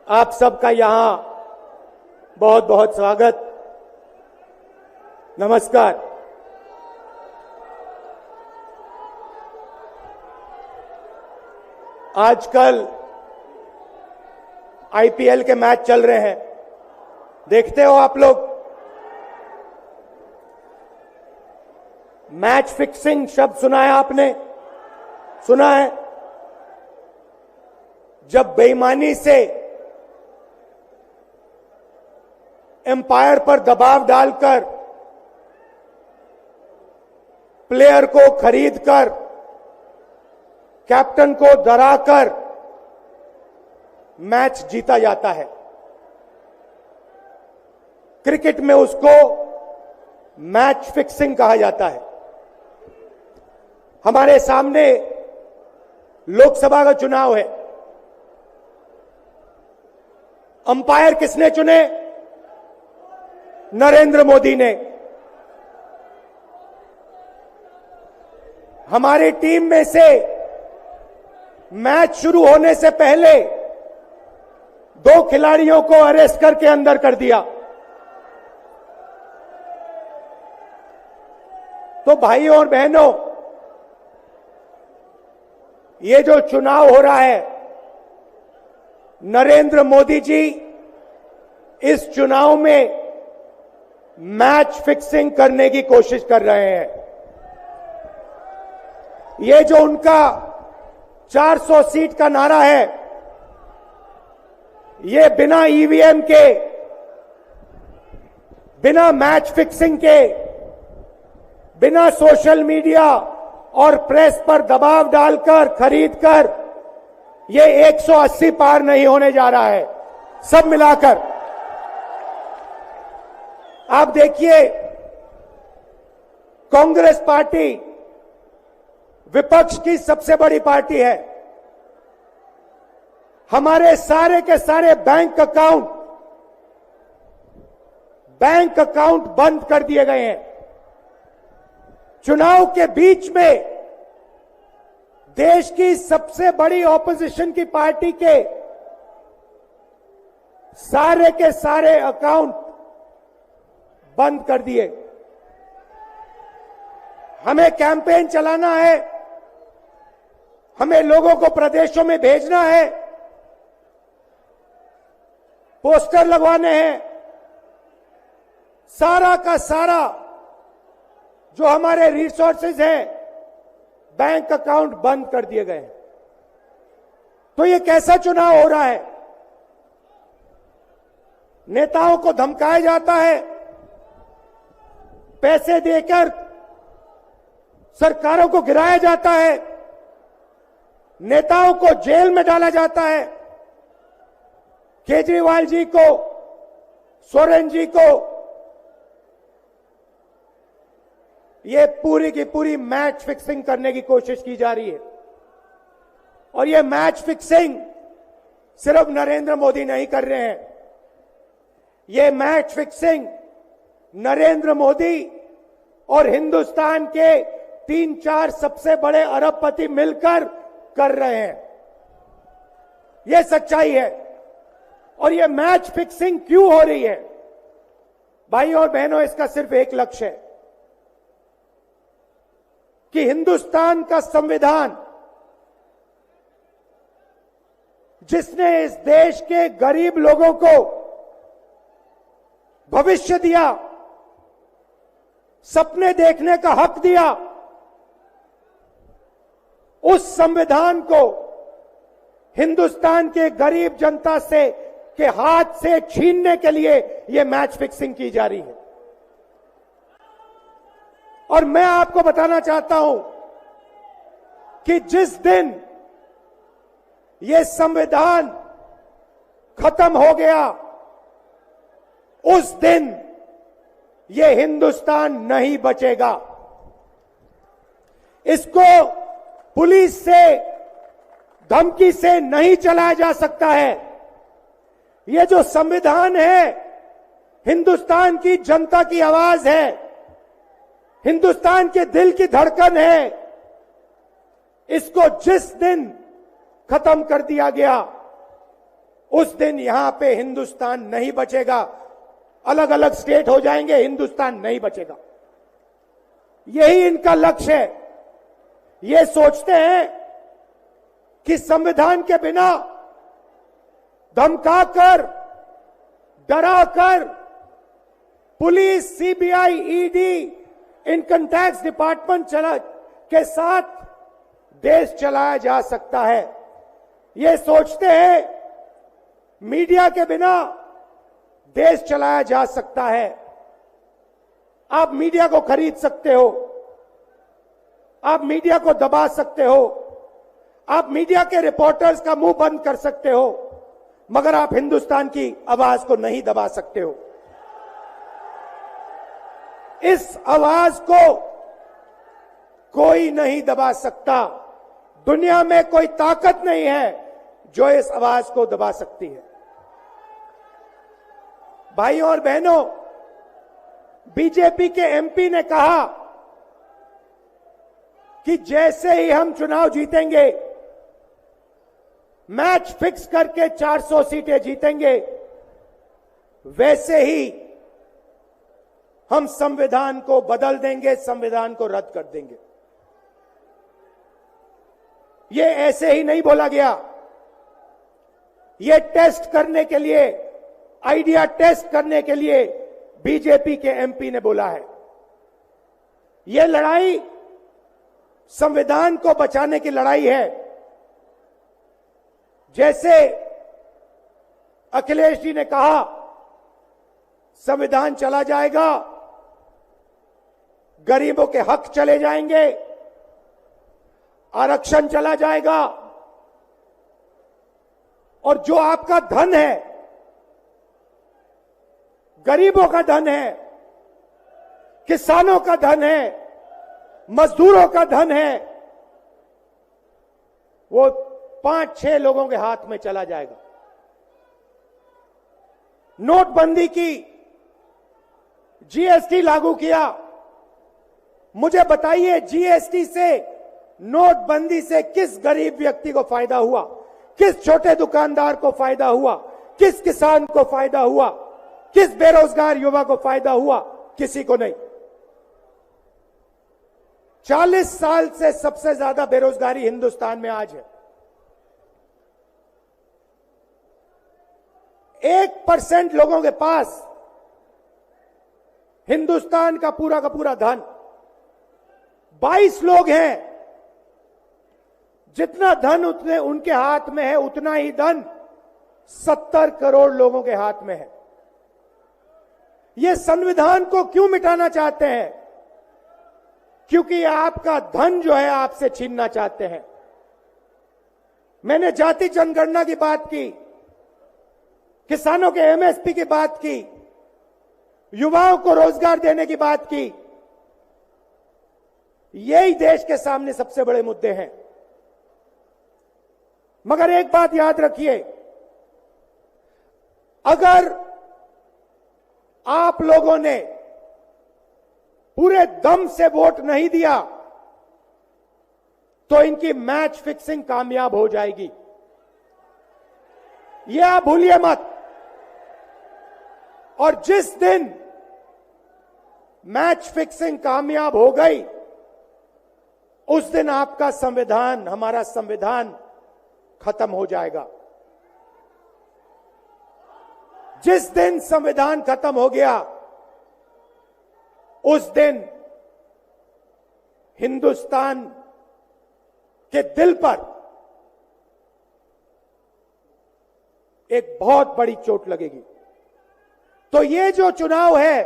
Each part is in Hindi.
आप सबका यहां बहुत बहुत स्वागत। नमस्कार। आजकल आईपीएल के मैच चल रहे हैं, देखते हो आप लोग। मैच फिक्सिंग शब्द सुना है आपने? सुना है? जब बेईमानी से एम्पायर पर दबाव डालकर प्लेयर को खरीदकर कैप्टन को डराकर मैच जीता जाता है। क्रिकेट में उसको मैच फिक्सिंग कहा जाता है। हमारे सामने लोकसभा का चुनाव है। अंपायर किसने चुने? नरेंद्र मोदी ने। हमारी टीम में से मैच शुरू होने से पहले 2 खिलाड़ियों को अरेस्ट करके अंदर कर दिया। तो भाइयों और बहनों, ये जो चुनाव हो रहा है, नरेंद्र मोदी जी इस चुनाव में मैच फिक्सिंग करने की कोशिश कर रहे हैं। ये जो उनका 400 सीट का नारा है, ये बिना ईवीएम के, बिना मैच फिक्सिंग के, बिना सोशल मीडिया और प्रेस पर दबाव डालकर खरीदकर ये 180 पार नहीं होने जा रहा है। सब मिलाकर आप देखिए, कांग्रेस पार्टी विपक्ष की सबसे बड़ी पार्टी है। हमारे सारे के सारे बैंक अकाउंट बंद कर दिए गए हैं। चुनाव के बीच में देश की सबसे बड़ी ऑपोजिशन की पार्टी के सारे अकाउंट बंद कर दिए। हमें कैंपेन चलाना है, हमें लोगों को प्रदेशों में भेजना है, पोस्टर लगवाने हैं। सारा का सारा जो हमारे रिसोर्सेज हैं, बैंक अकाउंट बंद कर दिए गए हैं। तो ये कैसा चुनाव हो रहा है? नेताओं को धमकाया जाता है, पैसे देकर सरकारों को गिराया जाता है, नेताओं को जेल में डाला जाता है। केजरीवाल जी को, सोरेन जी को ये पूरी की पूरी मैच फिक्सिंग करने की कोशिश की जा रही है। और ये मैच फिक्सिंग सिर्फ नरेंद्र मोदी नहीं कर रहे हैं। ये मैच फिक्सिंग नरेंद्र मोदी और हिंदुस्तान के 3-4 सबसे बड़े अरबपति मिलकर कर रहे हैं। ये सच्चाई है। और ये मैच फिक्सिंग क्यों हो रही है? भाइयों और बहनों, इसका सिर्फ एक लक्ष्य है कि हिंदुस्तान का संविधान, जिसने इस देश के गरीब लोगों को भविष्य दिया, सपने देखने का हक दिया, उस संविधान को हिंदुस्तान के गरीब जनता से के हाथ से छीनने के लिए यह मैच फिक्सिंग की जा रही है। और मैं आपको बताना चाहता हूं कि जिस दिन यह संविधान खत्म हो गया, उस दिन यह हिंदुस्तान नहीं बचेगा। इसको पुलिस से, धमकी से नहीं चलाया जा सकता है। यह जो संविधान है, हिंदुस्तान की जनता की आवाज है, हिंदुस्तान के दिल की धड़कन है। इसको जिस दिन खत्म कर दिया गया, उस दिन यहां पे हिंदुस्तान नहीं बचेगा। अलग अलग स्टेट हो जाएंगे, हिंदुस्तान नहीं बचेगा। यही इनका लक्ष्य है। ये सोचते हैं कि संविधान के बिना धमकाकर, डराकर police, CBI, ED, income tax department के साथ देश चलाया जा सकता है। ये सोचते हैं मीडिया के बिना देश चलाया जा सकता है। आप मीडिया को खरीद सकते हो, आप मीडिया को दबा सकते हो, आप मीडिया के रिपोर्टर्स का मुंह बंद कर सकते हो, मगर आप हिंदुस्तान की आवाज को नहीं दबा सकते हो। इस आवाज को कोई नहीं दबा सकता। दुनिया में कोई ताकत नहीं है जो इस आवाज को दबा सकती है। भाइयों और बहनों, बीजेपी के एमपी ने कहा कि जैसे ही हम चुनाव जीतेंगे, मैच फिक्स करके 400 सीटें जीतेंगे, वैसे ही हम संविधान को बदल देंगे, संविधान को रद्द कर देंगे। ये ऐसे ही नहीं बोला गया। ये टेस्ट करने के लिए, आइडिया टेस्ट करने के लिए बीजेपी के एमपी ने बोला है। ये लड़ाई संविधान को बचाने की लड़ाई है। जैसे अखिलेश जी ने कहा, संविधान चला जाएगा, गरीबों के हक चले जाएंगे, आरक्षण चला जाएगा, और जो आपका धन है, गरीबों का धन है, किसानों का धन है, मजदूरों का धन है, वो 5-6 लोगों के हाथ में चला जाएगा। नोटबंदी की, जीएसटी लागू किया। मुझे बताइए, जीएसटी से, नोटबंदी से किस गरीब व्यक्ति को फायदा हुआ? किस छोटे दुकानदार को फायदा हुआ? किस किसान को फायदा हुआ? किस बेरोजगार युवा को फायदा हुआ? किसी को नहीं। 40 साल से सबसे ज्यादा बेरोजगारी हिंदुस्तान में आज है। 1% लोगों के पास हिंदुस्तान का पूरा धन, 22 लोग हैं। जितना धन उतने उनके हाथ में है, उतना ही धन 70 करोड़ लोगों के हाथ में है। ये संविधान को क्यों मिटाना चाहते हैं? क्योंकि आपका धन जो है आपसे छीनना चाहते हैं। मैंने जाति जनगणना की बात की, किसानों के एमएसपी की बात की, युवाओं को रोजगार देने की बात की। यही देश के सामने सबसे बड़े मुद्दे हैं। मगर एक बात याद रखिए, अगर आप लोगों ने पूरे दम से वोट नहीं दिया तो इनकी मैच फिक्सिंग कामयाब हो जाएगी। यह आप भूलिए मत। और जिस दिन मैच फिक्सिंग कामयाब हो गई, उस दिन आपका संविधान, हमारा संविधान खत्म हो जाएगा। जिस दिन संविधान खत्म हो गया, उस दिन हिंदुस्तान के दिल पर एक बहुत बड़ी चोट लगेगी। तो ये जो चुनाव है,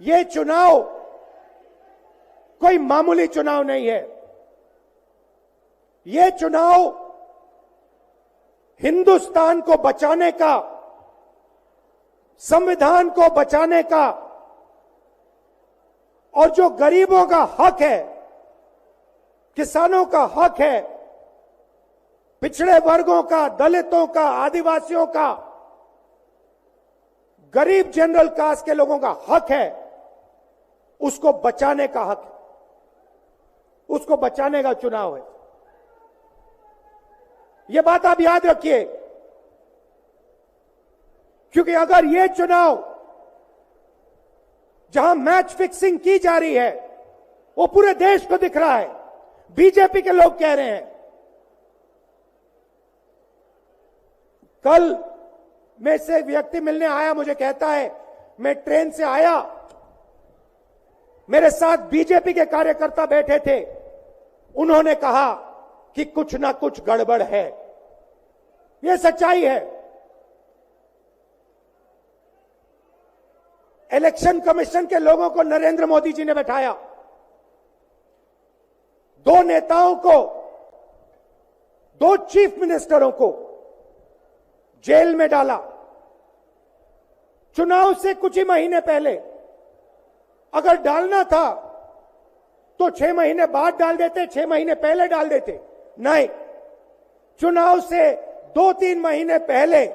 ये चुनाव कोई मामूली चुनाव नहीं है। ये चुनाव हिंदुस्तान को बचाने का, संविधान को बचाने का, और जो गरीबों का हक है, किसानों का हक है, पिछड़े वर्गों का, दलितों का, आदिवासियों का, गरीब जनरल कास्ट के लोगों का हक है, उसको बचाने का हक है, उसको बचाने का चुनाव है। यह बात आप याद रखिए। क्योंकि अगर ये चुनाव जहां मैच फिक्सिंग की जा रही है वो पूरे देश को दिख रहा है, बीजेपी के लोग कह रहे हैं। कल में से व्यक्ति मिलने आया, मुझे कहता है मैं ट्रेन से आया, मेरे साथ बीजेपी के कार्यकर्ता बैठे थे, उन्होंने कहा कि कुछ ना कुछ गड़बड़ है। यह सच्चाई है। इलेक्शन कमीशन के लोगों को नरेंद्र मोदी जी ने बैठाया, दो नेताओं को, दो चीफ मिनिस्टरों को जेल में डाला। चुनाव से कुछ ही महीने पहले अगर डालना था तो 6 महीने बाद डाल देते, 6 महीने पहले डाल देते। नहीं, चुनाव से 2-3 महीने पहले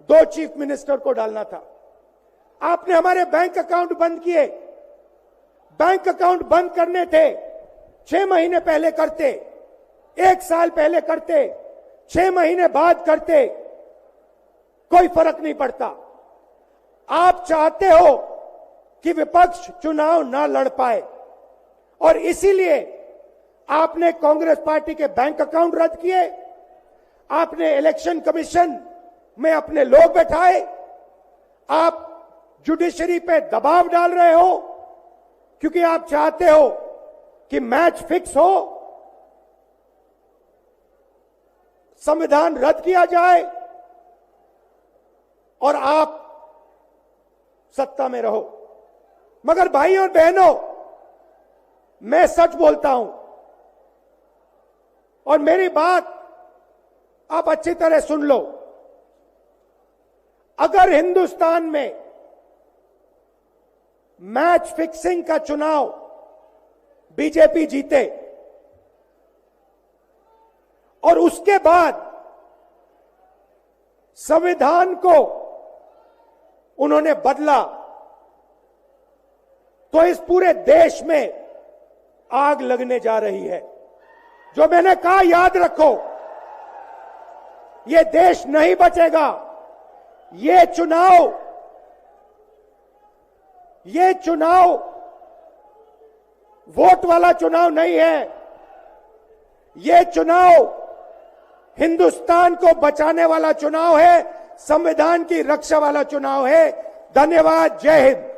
2 चीफ मिनिस्टर को डालना था। आपने हमारे बैंक अकाउंट बंद किए। बैंक अकाउंट बंद करने थे, 6 महीने पहले करते, 1 साल पहले करते, 6 महीने बाद करते, कोई फर्क नहीं पड़ता। आप चाहते हो कि विपक्ष चुनाव ना लड़ पाए और इसीलिए आपने कांग्रेस पार्टी के बैंक अकाउंट रद्द किए, आपने इलेक्शन कमीशन में अपने लोग बैठाए, आप जुडिशरी पे दबाव डाल रहे हो क्योंकि आप चाहते हो कि मैच फिक्स हो, संविधान रद्द किया जाए और आप सत्ता में रहो। मगर भाइयों और बहनों, मैं सच बोलता हूं और मेरी बात आप अच्छी तरह सुन लो। अगर हिंदुस्तान में मैच फिक्सिंग का चुनाव बीजेपी जीते और उसके बाद संविधान को उन्होंने बदला, तो इस पूरे देश में आग लगने जा रही है। जो मैंने कहा याद रखो, ये देश नहीं बचेगा। ये चुनाव वोट वाला चुनाव नहीं है। ये चुनाव हिंदुस्तान को बचाने वाला चुनाव है, संविधान की रक्षा वाला चुनाव है। धन्यवाद। जय हिंद।